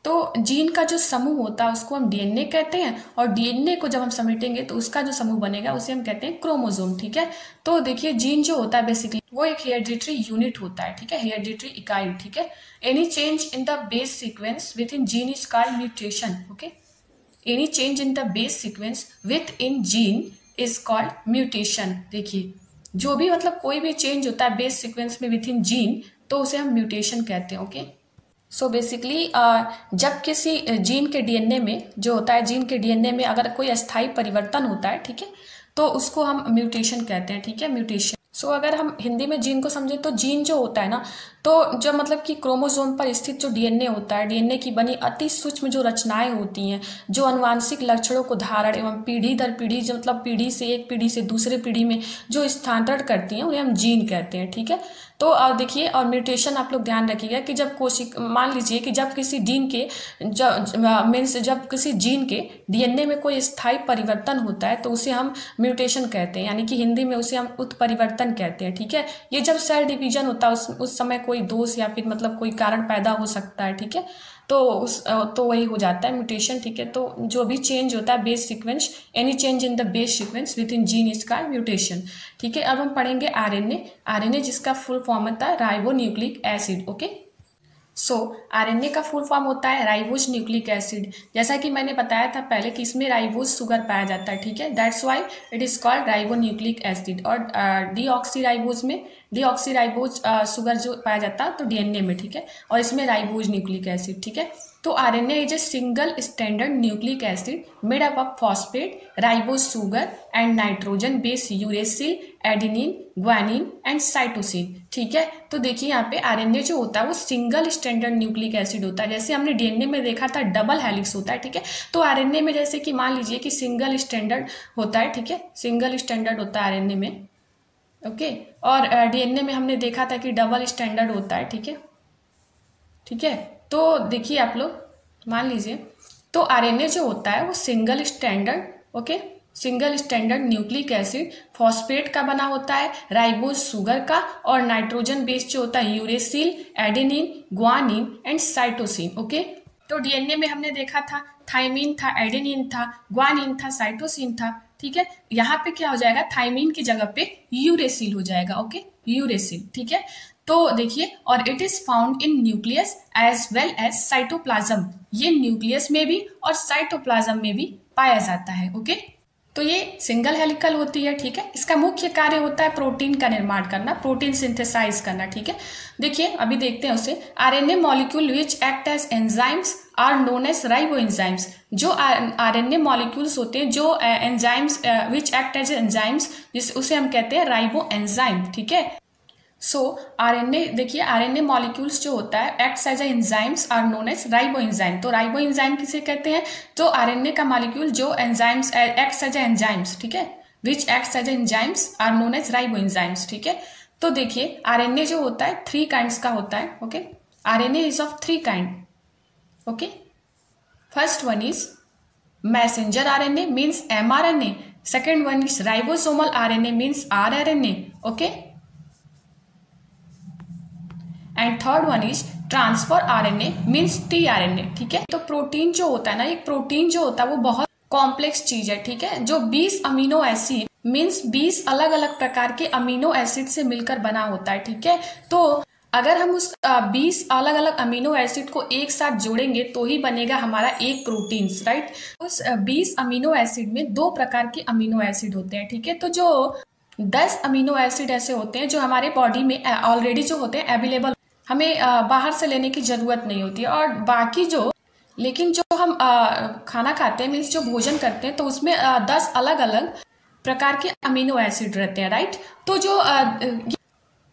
तो जीन का जो समूह होता है उसको हम डीएनए कहते हैं, और डीएनए को जब हम समेटेंगे तो उसका जो समूह बनेगा उसे हम कहते हैं क्रोमोसोम, ठीक है। तो देखिए जीन जो होता है बेसिकली वो एक हेरिडिटरी यूनिट होता है, ठीक है, हेरिडिटरी इकाई, ठीक है। Any change in the base sequence with in gene is called mutation, okay. Any change in the base sequence with in gene is called mutation. देखिए जो भी मतलब कोई भी चेंज होता है बेस सीक्वेंस में विद इन जीन तो उसे हम म्यूटेशन कहते हैं, ओके। सो बेसिकली जब किसी जीन के डीएनए में जो होता है, जीन के डीएनए में अगर कोई अस्थायी परिवर्तन होता है, ठीक है, तो उसको हम म्यूटेशन कहते हैं, ठीक है, म्यूटेशन। सो अगर हम हिंदी में जीन को समझें तो जीन जो होता है ना, तो जो मतलब कि क्रोमोसोम पर स्थित जो डीएनए होता है, डीएनए की बनी अति सूक्ष्म जो रचनाएं होती हैं, जो अनुवांशिक लक्षणों को धारण एवं पीढ़ी दर पीढ़ी जो मतलब पीढ़ी से एक पीढ़ी से दूसरे पीढ़ी में जो स्थानांतरण करती हैं उन्हें हम जीन कहते हैं, ठीक है। तो देखिए, और म्यूटेशन आप लोग ध्यान रखिएगा कि जब कोशिक मान लीजिए कि जब किसी जीन के मीन्स जब किसी जीन के डीएनए में कोई स्थायी परिवर्तन होता है तो उसे हम म्यूटेशन कहते हैं, यानी कि हिंदी में उसे हम उत्परिवर्तन कहते हैं, ठीक है। ये जब सेल डिवीजन होता है उस समय कोई दोष या फिर मतलब कोई कारण पैदा हो सकता है, ठीक है, तो वही हो जाता है म्यूटेशन, ठीक है। तो जो भी चेंज होता है base sequence, any change in the base sequence with in gene is called mutation, ठीक है। अब हम पढ़ेंगे आरएनए। आरएनए जिसका फुल फॉर्म होता है राइबो न्यूक्लिक एसिड, ओके। सो आरएनए का फुल फॉर्म होता है राइबोज न्यूक्लिक एसिड, जैसा कि मैंने बताया था पहले कि इसमें राइबोज शुगर पाया जाता है, ठीक है, that's why it is called ribo nucleic acid. और डीऑक्सीराइबोज में डीऑक्सीराइबोज शुगर जो पाया जाता है तो डीएनए में, ठीक है, और इसमें राइबोज न्यूक्लिक एसिड, ठीक है। तो RNA is a single standard nucleic acid made up of phosphate, ribose sugar and nitrogen base uracil, adenine, guanine and cytosine, ठीक है। तो देखिए यहाँ पे आरएनए जो होता है वो सिंगल स्टैंडर्ड न्यूक्लिक एसिड होता है, जैसे हमने डीएनए में देखा था डबल हेलिक्स होता है, ठीक है। तो आरएनए में जैसे कि मान लीजिए कि सिंगल स्टैंडर्ड होता है, ठीक है, सिंगल स्टैंडर्ड होता है आरएनए में, ओके। और डीएनए में हमने देखा था कि डबल स्टैंडर्ड होता है, ठीक है, ठीक है। तो देखिए आप लोग मान लीजिए, तो आरएनए जो होता है वो single standard, okay, single standard nucleic acid phosphate का बना होता है, राइबोज शुगर का, और नाइट्रोजन बेस जो होता है uracil, adenine, guanine and cytosine, okay. तो डीएनए में हमने देखा था थाइमिन था, एडेनिन था, ग्वानिन था, साइटोसिन था, ठीक है। यहाँ पे क्या हो जाएगा, थाइमिन की जगह पे यूरेसिल हो जाएगा, ओके, यूरेसिल, ठीक है। तो देखिए, और it is found in nucleus as well as cytoplasm, ये न्यूक्लियस में भी और साइटोप्लाज्म में भी पाया जाता है, ओके। तो ये सिंगल हेलिकल होती है, ठीक है। इसका मुख्य कार्य होता है प्रोटीन का निर्माण करना, प्रोटीन सिंथेसाइज करना, ठीक है। देखिए अभी देखते हैं उसे। RNA molecule which act as enzymes are known as ribo enzymes, जो आरएनए मॉलिक्यूल्स होते हैं जो enzymes which act as enzymes, उसे हम कहते हैं राइबो एंजाइम, ठीक है। सो आरएनए, देखिए आरएनए मॉलिक्यूल्स जो होता है acts as enzymes are known as ribo enzyme. तो राइबो एंजाइम किसे कहते हैं, तो आरएनए का मॉलिक्यूल जो एंजाइम्स एक्ट्स एज एंजाइम्स, ठीक है, which acts as enzymes are known as ribo enzymes, ठीक है। तो देखिए आरएनए जो होता है 3 काइंड्स का होता है, okay. RNA is of 3 kind, okay. First one is messenger RNA means mRNA, second one is ribosomal RNA means rRNA, okay, and third one is transfer RNA means tRNA, ठीक है। तो protein जो होता है ना, एक प्रोटीन जो होता है वो बहुत कॉम्प्लेक्स चीज है, ठीक है, जो 20 अमीनो एसिड मीन्स 20 अलग अलग प्रकार के अमीनो एसिड से मिलकर बना होता है, ठीक है। तो अगर हम उस 20 अलग अलग अमीनो एसिड को एक साथ जोड़ेंगे तो ही बनेगा हमारा एक प्रोटीन्स, राइट। उस 20 अमीनो एसिड में 2 प्रकार के अमीनो एसिड होते हैं, ठीक है। तो जो 10 अमीनो एसिड ऐसे होते हैं जो हमारे बॉडी में ऑलरेडी जो होते हैं अवेलेबल, हमें बाहर से लेने की जरूरत नहीं होती है। और बाकी जो, लेकिन जो हम खाना खाते हैं, मीन्स जो भोजन करते हैं, तो उसमें 10 अलग अलग प्रकार के अमीनो एसिड रहते हैं, राइट। तो जो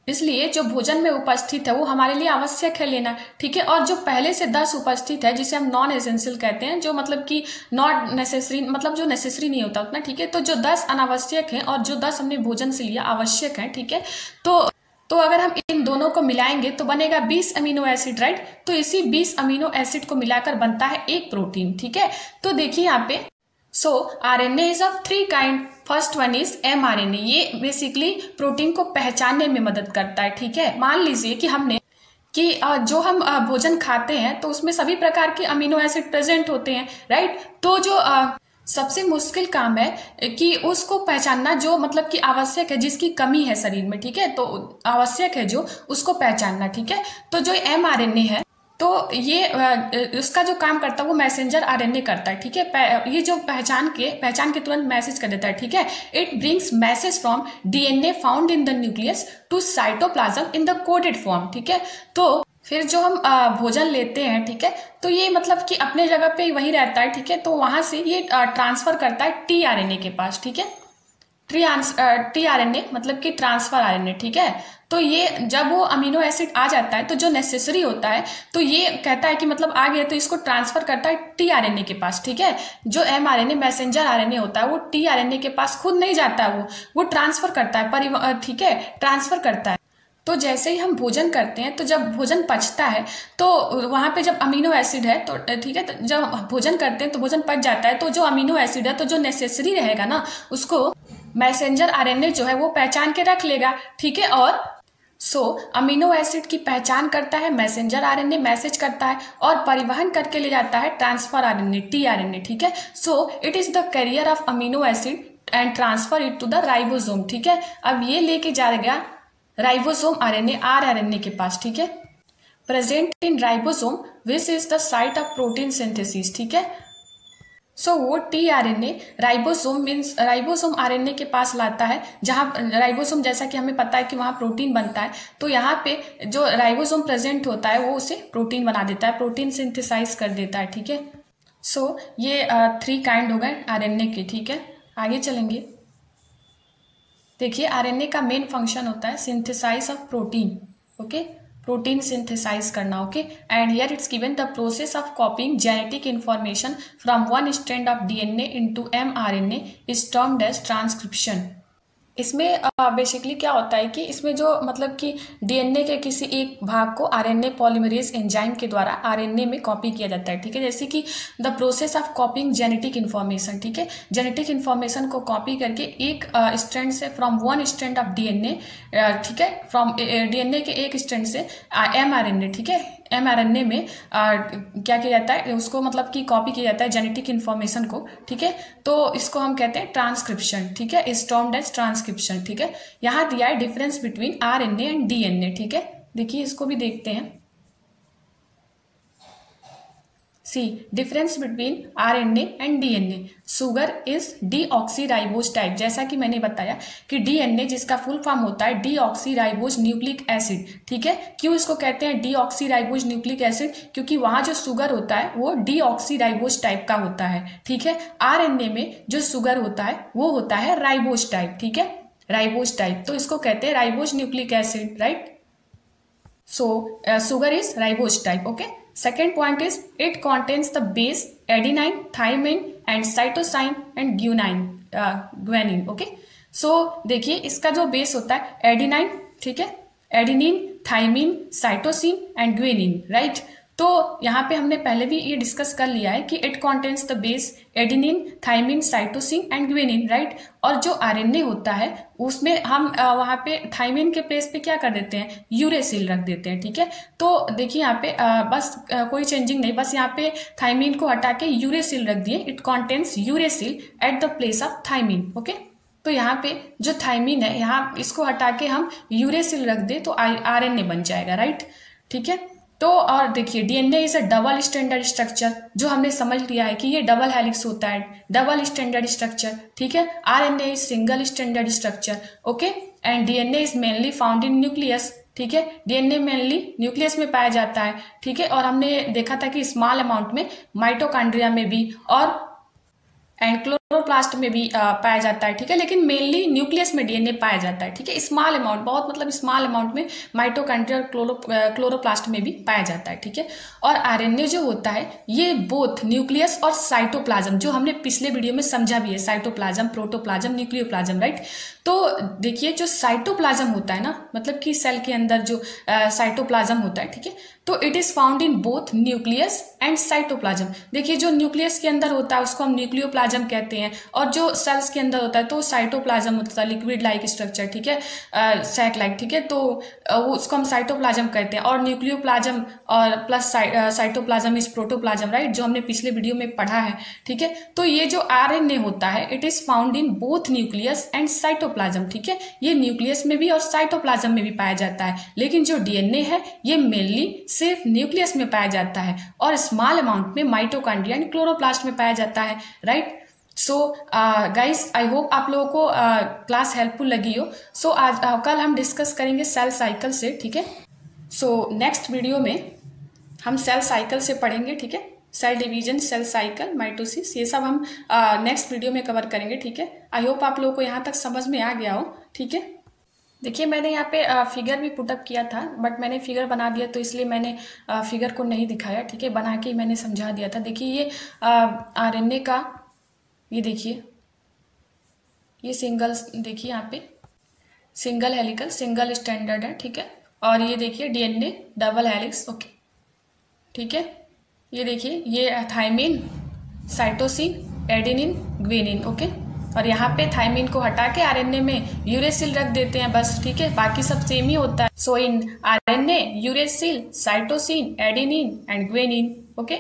इसलिए जो भोजन में उपस्थित है वो हमारे लिए आवश्यक है लेना, ठीक है। और जो पहले से 10 उपस्थित है जिसे हम नॉन एसेंशियल कहते हैं, जो मतलब कि नॉट नेसेसरी, मतलब जो नेसेसरी नहीं होता उतना, ठीक है। तो जो 10 अनावश्यक है और जो 10 हमने भोजन से लिया आवश्यक है, ठीक है। तो अगर हम इन दोनों को मिलाएंगे तो बनेगा 20 अमीनो एसिड, राइट। तो इसी 20 अमीनो एसिड को मिलाकर बनता है एक प्रोटीन, ठीक है। तो देखिए यहाँ पे, सो RNA is of 3 kind. First one is mRNA। ये बेसिकली प्रोटीन को पहचानने में मदद करता है, ठीक है। मान लीजिए कि हमने कि जो हम भोजन खाते हैं तो उसमें सभी प्रकार के अमीनो एसिड प्रेजेंट होते हैं, राइट। तो जो सबसे मुश्किल काम है कि उसको पहचानना, जो मतलब कि आवश्यक है, जिसकी कमी है शरीर में, ठीक है। तो आवश्यक है जो, उसको पहचानना, ठीक है। तो जो mRNA है, तो ये उसका जो काम करता है वो मैसेंजर आरएनए करता है, ठीक है। ये जो पहचान के तुरंत मैसेज कर देता है, ठीक है। It brings message from DNA found in the nucleus to cytoplasm in the coded form, ठीक है। तो फिर जो हम भोजन लेते हैं, ठीक है, तो ये मतलब कि अपने जगह पे वही रहता है, ठीक है। तो वहां से ये ट्रांसफर करता है टीआरएनए के पास, ठीक है। टीआरएनए मतलब कि ट्रांसफर आरएनए, ठीक है। तो ये जब वो अमीनो एसिड आ जाता है तो जो नेसेसरी होता है, तो ये कहता है कि मतलब आ गया, तो इसको ट्रांसफर करता है टीआरएनए के पास, ठीक है। जो एमआरएनए मैसेंजर आरएनए होता है वो टीआरएनए के पास खुद नहीं जाता है, वो ट्रांसफर करता है, ठीक है, ट्रांसफर करता है। तो जैसे ही हम भोजन करते हैं, तो जब भोजन पचता है तो वहां पे जब अमीनो एसिड है, तो ठीक है, तो जब भोजन करते हैं तो भोजन पच जाता है, तो जो अमीनो एसिड है, तो जो नेसेसरी रहेगा ना, उसको मैसेंजर आरएनए जो है वो पहचान के रख लेगा, ठीक है। और अमीनो एसिड की पहचान करता है मैसेंजर आरएनए, मैसेज करता है और परिवहन करके ले जाता है ट्रांसफर आरएनए, टीआरएनए, ठीक है। It is the carrier of amino acid and transfer it to the ribosome, ठीक है। अब ये लेके जाएगा राइबोसोम आरएनए, आरएनए के पास, ठीक है। Present in ribosome which is the site of protein synthesis, ठीक है। वो टीआरएनए राइबोसोम आरएनए के पास लाता है, जहां राइबोसोम, जैसा कि हमें पता है कि वहां प्रोटीन बनता है, तो यहाँ पे जो राइबोसोम प्रेजेंट होता है वो उसे प्रोटीन बना देता है, प्रोटीन सिंथेसाइज कर देता है, ठीक है। ये 3 काइंड हो गए आरएनए के, ठीक है। आगे चलेंगे। देखिए, आरएनए का मेन फंक्शन होता है synthesize of protein, okay, protein synthesize करना, okay. And here it's given the process of copying genetic information from one strand of DNA into mRNA is termed as transcription. इसमें basically क्या होता है कि इसमें जो मतलब कि डीएनए के किसी एक भाग को आरएनए पॉलीमरेज एंजाइम के द्वारा आरएनए में कॉपी किया जाता है, ठीक है। जैसे कि the process of copying genetic information, ठीक है। जेनेटिक इन्फॉर्मेशन को कॉपी करके एक स्ट्रैंड से, from one strand of DNA, ठीक है, फ्रॉम डीएनए के एक स्ट्रैंड से एमआरएनए, ठीक है, एमआरएनए में क्या किया जाता है, उसको मतलब कि कॉपी किया जाता है जेनेटिक इन्फॉर्मेशन को, ठीक है। तो इसको हम कहते हैं ट्रांसक्रिप्शन, ठीक है, इज टर्म्ड एज ट्रांसक्रिप्शन, ठीक है। यहाँ दिया है difference between RNA and DNA, ठीक है। देखिए, इसको भी देखते हैं। See difference between RNA and DNA. Sugar is deoxyribose type. जैसा कि मैंने बताया कि डीएनए जिसका फुल फॉर्म होता है डीऑक्सीराइबोज न्यूक्लिक एसिड, ठीक है। क्यों इसको कहते हैं डीऑक्सीराइबोज न्यूक्लिक एसिड? क्योंकि वहां जो सुगर होता है वो डीऑक्सीराइबोज टाइप का होता है, ठीक है। आरएनए में जो सुगर होता है वो होता है राइबोज टाइप, ठीक है, राइबोज टाइप। तो इसको कहते हैं ribose nucleic acid, right. Sugar is ribose type, okay. Second point is it contains the base adenine, thymine and cytosine and guanine, okay. देखिए, इसका जो बेस होता है एडिनाइन, ठीक है, adenine, thymine, cytosine and guanine, right. तो यहाँ पे हमने पहले भी ये डिस्कस कर लिया है कि it contains the base adenine, thymine, cytosine and guanine, right. और जो आरएनए होता है उसमें हम वहाँ पे थाइमिन के प्लेस पे क्या कर देते हैं, यूरेसिल रख देते हैं, ठीक है। तो देखिए यहाँ पे बस कोई चेंजिंग नहीं, बस यहाँ पे थाइमिन को हटा के यूरेसिल रख दिए। It contains uracil at the place of thymine, okay. तो यहाँ पे जो थाइमिन है, यहाँ इसको हटा के हम यूरेसिल रख दे तो आरएनए बन जाएगा, राइट। ठीक है, तो और देखिए DNA is a double standard structure, जो हमने समझ लिया है कि ये डबल हेलिक्स होता है, डबल स्टैंडर्ड स्ट्रक्चर। ठीक है, RNA is single standard structure, okay. And DNA is mainly found in nucleus. ठीक है, डीएनए मेनली न्यूक्लियस में पाया जाता है। ठीक है, और हमने देखा था कि स्मॉल अमाउंट में माइटोकॉन्ड्रिया में भी और एंड क्लोरोप्लास्ट में भी पाया जाता है। ठीक है, लेकिन मेनली न्यूक्लियस में डीएनए पाया जाता है। ठीक है, स्मॉल अमाउंट, बहुत मतलब स्मॉल अमाउंट में माइटोकॉन्ड्रिया और क्लोरोप्लास्ट में भी पाया जाता है। ठीक है, और आरएनए जो होता है ये बोथ न्यूक्लियस और साइटोप्लाज्म, जो हमने पिछले वीडियो में समझा भी है, साइटोप्लाज्म, प्रोटोप्लाज्म, न्यूक्लियोप्लाज्म, राइट। तो देखिए जो साइटोप्लाज्म होता है ना, मतलब कि सेल के अंदर जो साइटोप्लाज्म होता है, ठीक है, तो it is found in both nucleus and cytoplasm. देखिए जो न्यूक्लियस के अंदर होता है उसको हम न्यूक्लियोप्लाज्म कहते हैं, और जो सेल्स के अंदर होता है तो साइटोप्लाज्म होता है, लिक्विड लाइक स्ट्रक्चर। ठीक है, सैक लाइक। ठीक है, तो वो उसको हम साइटोप्लाज्म कहते हैं, और न्यूक्लियोप्लाज्म और plus cytoplasm is protoplasm, right, जो हमने पिछले वीडियो में पढ़ा है। ठीक है, तो ये जो आरएनए होता है it is found in both nucleus and cytoplasm. ठीक है, ये न्यूक्लियस में भी और साइटोप्लाज्म में भी पाया जाता है, लेकिन जो डीएनए है ये मेनली सिर्फ न्यूक्लियस में पाया जाता है और स्मॉल अमाउंट में माइटोकॉन्ड्रिया एंड क्लोरोप्लास्ट में पाया जाता है, right. So guys, I hope आप लोगों को क्लास हेल्पफुल लगी हो। सो आज कल हम डिस्कस करेंगे सेल साइकिल से। ठीक है, सो नेक्स्ट वीडियो में हम सेल साइकिल से पढ़ेंगे। ठीक है, cell division, cell cycle, mitosis, ये सब हम नेक्स्ट वीडियो में कवर करेंगे। ठीक है, आई होप आप लोगों को यहाँ तक समझ में आ गया हो। ठीक है, देखिए मैंने यहाँ पे फिगर भी पुटअप किया था, बट मैंने फिगर बना दिया तो इसलिए मैंने फिगर को नहीं दिखाया। ठीक है, बना के मैंने समझा दिया था। देखिए ये आरएनए का, ये देखिए ये सिंगल, देखिए यहाँ पे सिंगल हेलिकल, सिंगल स्टैंडर्ड है। ठीक है, और ये देखिए डीएनए डबल हेलिक्स, ओके। ठीक है, ये देखिए ये thymine, cytosine, adenine, guanine, okay. और यहाँ पे थाइमिन को हटा के आरएनए में यूरेसिल रख देते हैं बस। ठीक है, बाकी सब सेम ही होता है। So in RNA uracil, cytosine, adenine and guanine, okay.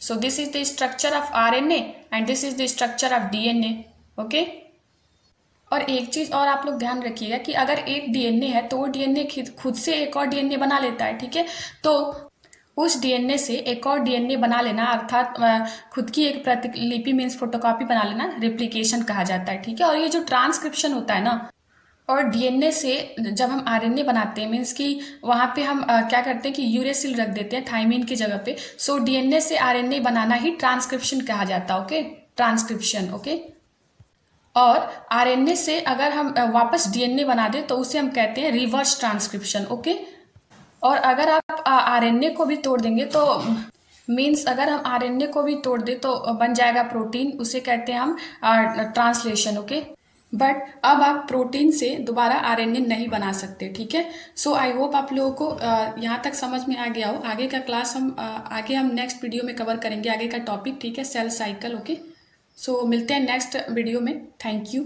So this is the structure of RNA and this is the structure of DNA, okay. और एक चीज और आप लोग ध्यान रखिएगा कि अगर एक डीएनए है तो वो डीएनए खुद से एक और डीएनए बना लेता है। ठीक है, तो उस डीएनए से एक और डीएनए बना लेना, अर्थात खुद की एक प्रतिलिपि मीन्स फोटोकॉपी बना लेना, रेप्लिकेशन कहा जाता है। ठीक है, और ये जो ट्रांसक्रिप्शन होता है ना, और डीएनए से जब हम आरएनए बनाते हैं मीन्स कि वहाँ पे हम क्या करते हैं कि यूरेसिल रख देते हैं थाइमिन की जगह पे। सो डीएनए से आरएनए बनाना ही ट्रांसक्रिप्शन कहा जाता है, ओके, ट्रांसक्रिप्शन, ओके। और आरएनए से अगर हम वापस डीएनए बना दें तो उसे हम कहते हैं रिवर्स ट्रांसक्रिप्शन, ओके। और अगर आप आरएनए को भी तोड़ देंगे तो मीन्स अगर हम आरएनए को भी तोड़ दें तो बन जाएगा प्रोटीन, उसे कहते हैं हम ट्रांसलेशन, ओके। बट अब आप प्रोटीन से दोबारा आरएनए नहीं बना सकते। ठीक है, सो आई होप आप लोगों को यहाँ तक समझ में आ गया हो। आगे का क्लास हम आगे हम नेक्स्ट वीडियो में कवर करेंगे आगे का टॉपिक। ठीक है, सेल साइकिल, ओके। सो मिलते हैं नेक्स्ट वीडियो में। Thank you.